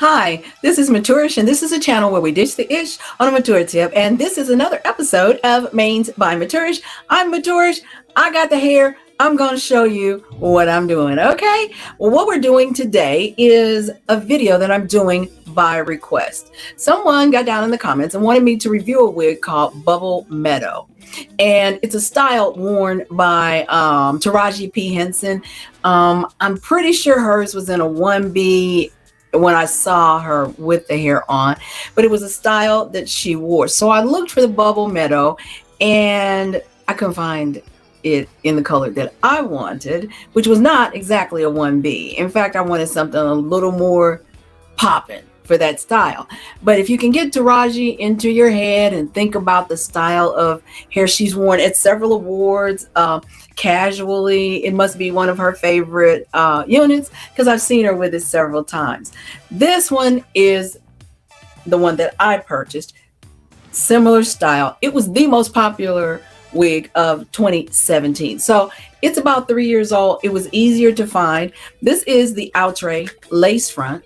Hi, this is Maturish, and this is a channel where we dish the ish on a mature tip. And this is another episode of Mains by Maturish. I'm Maturish. I got the hair. I'm going to show you what I'm doing. Okay. Well, what we're doing today is a video that I'm doing by request. Someone got down in the comments and wanted me to review a wig called Bubble Meadow. And it's a style worn by Taraji P. Henson. I'm pretty sure hers was in a 1B when I saw her with the hair on, but it was a style that she wore. So I looked for the Bubble Meadow and I couldn't find it in the color that I wanted, which was not exactly a 1B. In fact, I wanted something a little more popping for that style. But if you can get Taraji into your head and think about the style of hair she's worn at several awards, casually, it must be one of her favorite units because I've seen her with it several times. This one is the one that I purchased. Similar style. It was the most popular wig of 2017. So it's about 3 years old. It was easier to find. This is the Outre lace front.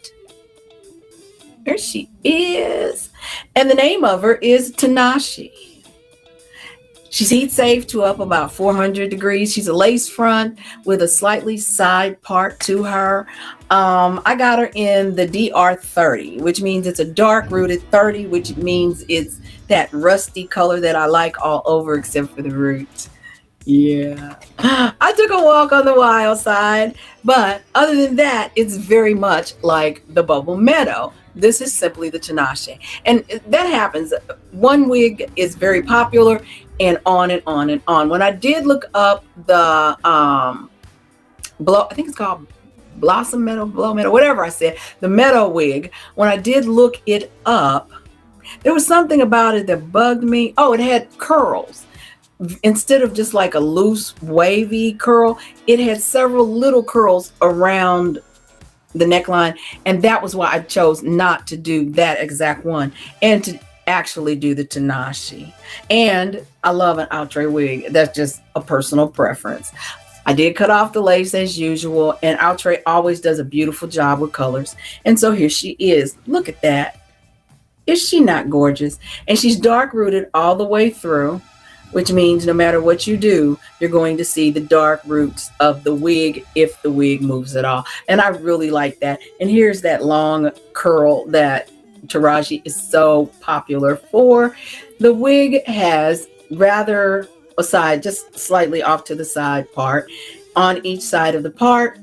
There she is. And the name of her is Tinashe. She's heat safe to up about 400 degrees. She's a lace front with a slightly side part to her. I got her in the DR30, which means it's a dark rooted 30, which means it's that rusty color that I like all over except for the roots. Yeah. I took a walk on the wild side, but other than that, it's very much like the Bubble Meadow. This is simply the Tinashe. And that happens. One wig is very popular and on and on and on. When I did look up the I think it's called Blossom Meadow, Blow Meadow, whatever I said, the Meadow wig, when I did look it up, there was something about it that bugged me. Oh, it had curls. Instead of just like a loose wavy curl, it had several little curls around the neckline, and that was why I chose not to do that exact one and to actually do the Tinashe. And I love an Outre wig. That's just a personal preference. I did cut off the lace as usual, and Outre always does a beautiful job with colors. And so here she is. Look at that. Is she not gorgeous? And she's dark rooted all the way through, which means no matter what you do, you're going to see the dark roots of the wig if the wig moves at all. And I really like that. And here's that long curl that Taraji is so popular for. The wig has rather a side, just slightly off to the side part. On each side of the part,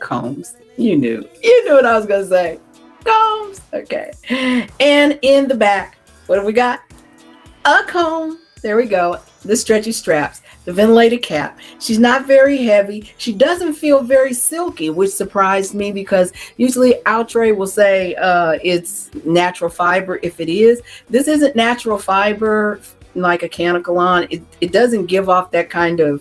combs. You knew what I was going to say. Combs. Okay. And in the back, what have we got? A comb. There we go. The stretchy straps, the ventilated cap. She's not very heavy. She doesn't feel very silky, which surprised me because usually Outre will say it's natural fiber if it is. This isn't natural fiber like a canicolon. It doesn't give off that kind of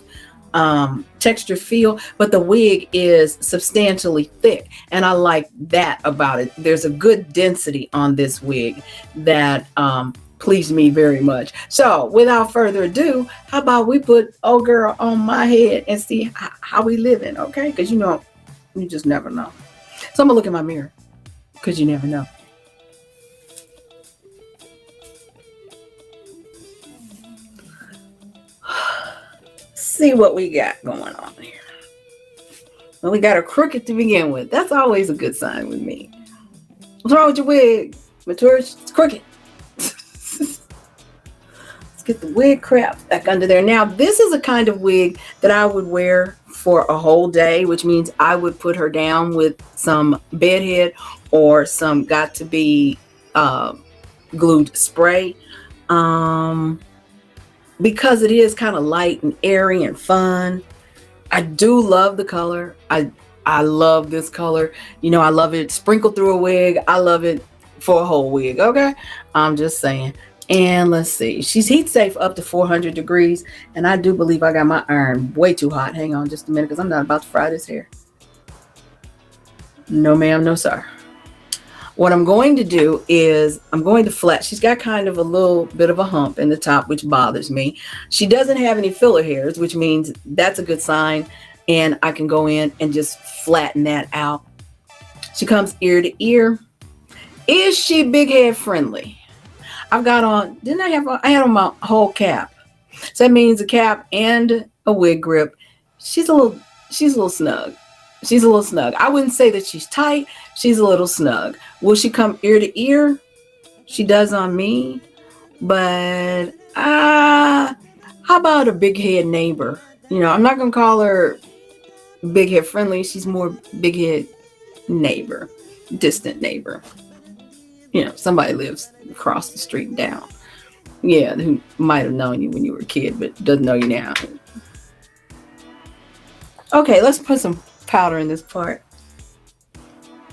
texture feel, but the wig is substantially thick, and I like that about it. There's a good density on this wig that pleased me very much. So without further ado, how about we put old girl on my head and see how we living, okay? Because you just never know. So I'm gonna look in my mirror because you never know. See what we got going on here. Well, we got a crooked to begin with. That's always a good sign with me. What's wrong with your wig? Maturish, it's crooked. Let's get the wig crap back under there. Now, this is a kind of wig that I would wear for a whole day, which means I would put her down with some bedhead or some got to be glued spray. Because it is kind of light and airy and fun. I do love the color. I love this color. I love it sprinkled through a wig. I love it for a whole wig, okay? I'm just saying. And let's see. She's heat safe up to 400 degrees. And I do believe I got my iron way too hot. Hang on just a minute because I'm not about to fry this hair. No, ma'am. No, sir. What I'm going to do is I'm going to flat. She's got kind of a little bit of a hump in the top, which bothers me. She doesn't have any filler hairs, which means that's a good sign. And I can go in and just flatten that out. She comes ear to ear. Is she big head friendly? I've got on, didn't I have, I had on my whole cap. So that means a cap and a wig grip. She's a little snug. She's a little snug. I wouldn't say that she's tight. She's a little snug. Will she come ear to ear? She does on me. But how about a big head neighbor? You know, I'm not going to call her big head friendly. She's more big head neighbor, distant neighbor. You know, somebody lives across the street down. Yeah, who might have known you when you were a kid, but doesn't know you now. Okay, let's put some powder in this part.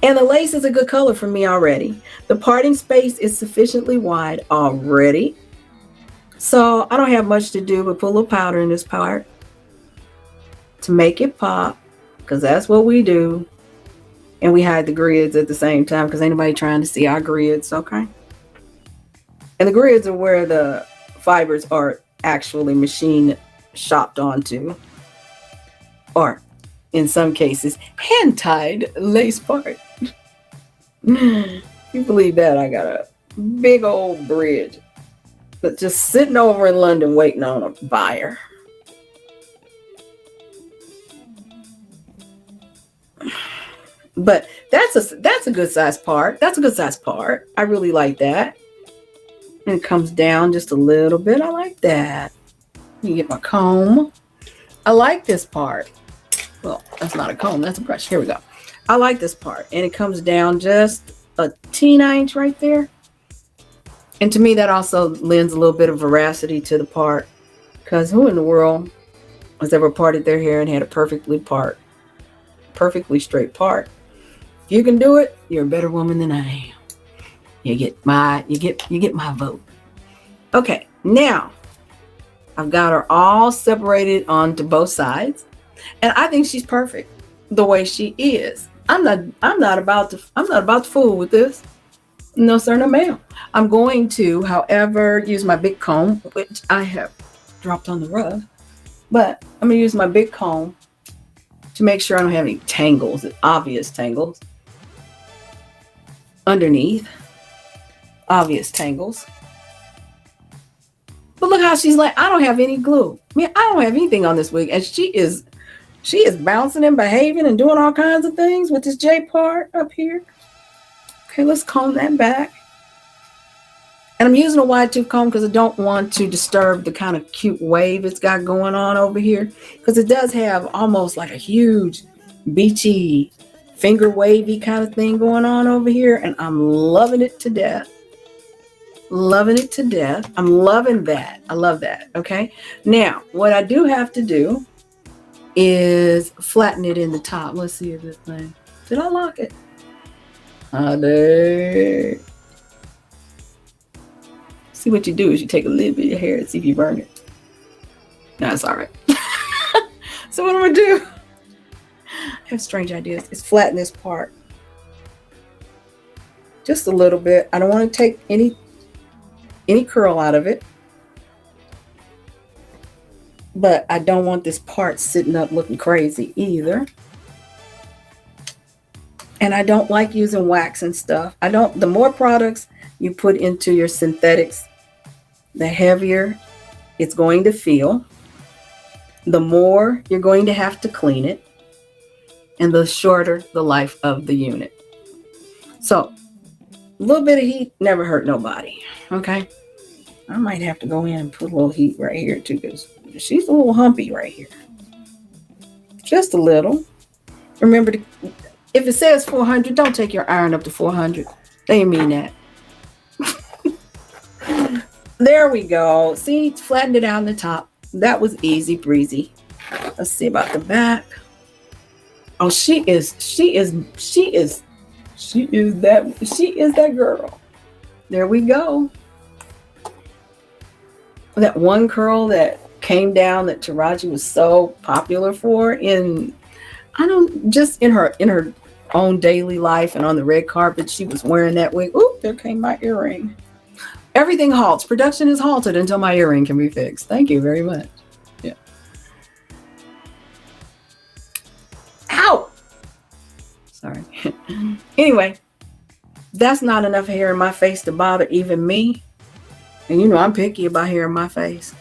And the lace is a good color for me already. The parting space is sufficiently wide already. So I don't have much to do but put a little powder in this part to make it pop, because that's what we do. And we hide the grids at the same time because ain't nobody trying to see our grids, okay? And the grids are where the fibers are actually machine shopped onto, or in some cases, hand-tied lace part. You believe that? I got a big old bridge that's just sitting over in London waiting on a buyer. But that's a good size part. That's a good size part. I really like that. And it comes down just a little bit. I like that. Let me get my comb. I like this part. Well, that's not a comb. That's a brush. Here we go. I like this part. And it comes down just a teeny inch right there. And to me, that also lends a little bit of veracity to the part. Because who in the world has ever parted their hair and had a perfectly straight part? If you can do it, you're a better woman than I am. You get my vote. Okay, now I've got her all separated onto both sides, and I think she's perfect the way she is. I'm not about to fool with this. No sir, no ma'am. I'm going to, however, use my big comb, which I have dropped on the rug, but I'm gonna use my big comb to make sure I don't have any tangles, obvious tangles underneath. Obvious tangles. But look how she's like, I don't have any glue. I mean, I don't have anything on this wig. And she is bouncing and behaving and doing all kinds of things with this J part up here. Okay, let's comb that back. And I'm using a wide tooth comb because I don't want to disturb the kind of cute wave it's got going on over here. Because it does have almost like a huge beachy finger wavy kind of thing going on over here. And I'm loving it to death. Loving it to death. I'm loving that. I love that. Okay. Now, what I do have to do is flatten it in the top. Let's see if this thing. Did I lock it? See, what you do is you take a little bit of hair and see if you burn it. No, it's all right. So what I'm gonna do? I have strange ideas. Is flatten this part just a little bit. I don't want to take any curl out of it, but I don't want this part sitting up looking crazy either. And I don't like using wax and stuff. The more products you put into your synthetics, the heavier it's going to feel, the more you're going to have to clean it, and the shorter the life of the unit. So a little bit of heat never hurt nobody. Okay. I might have to go in and put a little heat right here too, because she's a little humpy right here. Just a little. Remember, if it says 400, don't take your iron up to 400. They mean that. There we go. See, flattened it out on the top. That was easy breezy. Let's see about the back. Oh, she is that girl. There we go. That one curl that came down that Taraji was so popular for in her own daily life and on the red carpet, she was wearing that wig. Ooh, there came my earring. Everything halts. Production is halted until my earring can be fixed. Thank you very much. Yeah. Ow! Sorry. Anyway, that's not enough hair in my face to bother even me. And you know I'm picky about hair in my face.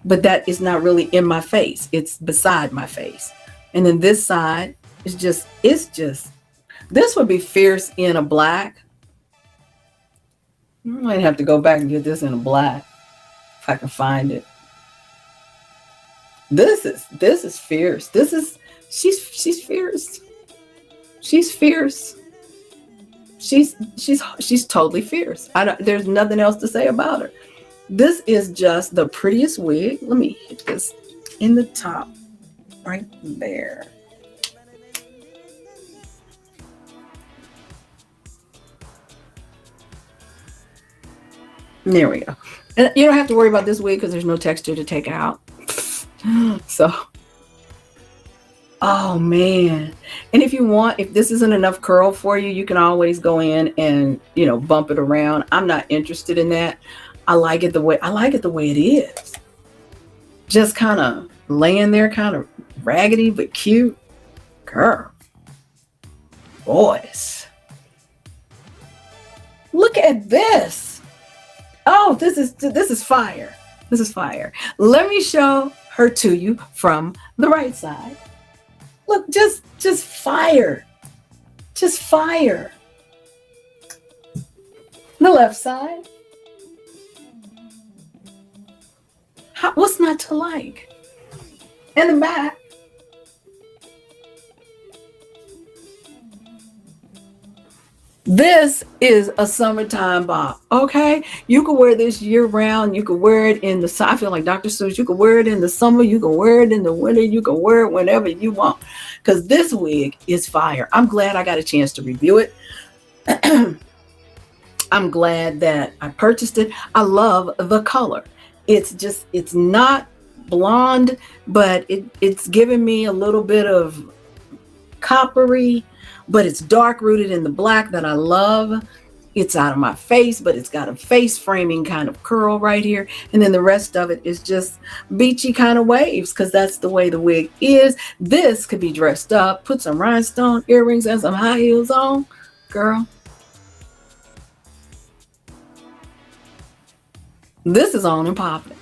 But that is not really in my face. It's beside my face. And then this side is just, this would be fierce in a black. I might have to go back and get this in a black if I can find it. This is fierce. She's fierce. She's fierce. She's totally fierce. There's nothing else to say about her. This is just the prettiest wig. Let me hit this in the top right there. There we go. And you don't have to worry about this wig because there's no texture to take out. So, oh man. And if you want, if this isn't enough curl for you, you can always go in and, you know, bump it around. I'm not interested in that. I like it the way it is. Just kind of laying there, kind of raggedy but cute. Girl. Boys. Look at this. Oh, this is fire. This is fire. Let me show her to you from the right side. Look, just fire. Just fire. The left side. What's not to like? And the back. This is a summertime bob, okay? You can wear this year round. You can wear it in the summer. I feel like Dr. Seuss. You can wear it in the summer. You can wear it in the winter. You can wear it whenever you want because this wig is fire. I'm glad I got a chance to review it. I'm glad that I purchased it. I love the color. It's not blonde, but it's giving me a little bit of coppery, but it's dark rooted in the black that I love. It's out of my face, but it's got a face framing kind of curl right here. And then the rest of it is just beachy kind of waves because that's the way the wig is. This could be dressed up, put some rhinestone earrings and some high heels on. Girl. This is on and popping.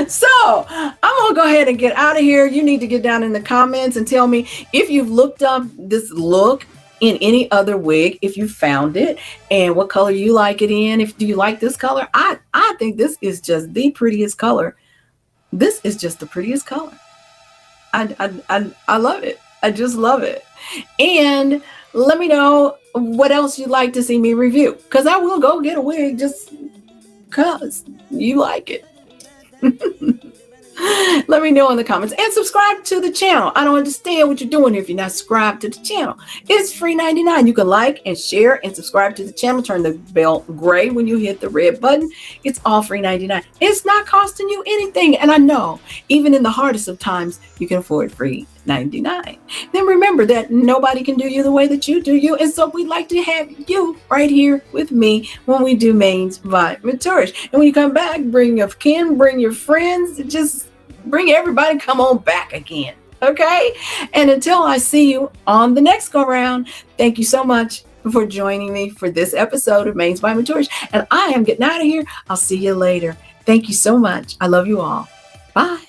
So I'm gonna go ahead and get out of here. You need to get down in the comments and tell me if you've looked up this look in any other wig, if you found it, and what color you like it in. Do you like this color? I think this is just the prettiest color. This is just the prettiest color. I love it. I just love it. And let me know what else you'd like to see me review, because I will go get a wig just because you like it. Let me know in the comments and subscribe to the channel. I don't understand what you're doing if you're not subscribed to the channel. It's free 99. You can like and share and subscribe to the channel. Turn the bell gray when you hit the red button. It's all free 99. It's not costing you anything. And I know even in the hardest of times, you can afford free 99. Then remember that nobody can do you the way that you do you. And so we'd like to have you right here with me when we do Mains by Maturish. And when you come back, bring your kin, bring your friends, just bring everybody, come on back again. Okay? And until I see you on the next go round, thank you so much for joining me for this episode of Mains by Maturish. And I am getting out of here. I'll see you later. Thank you so much. I love you all. Bye.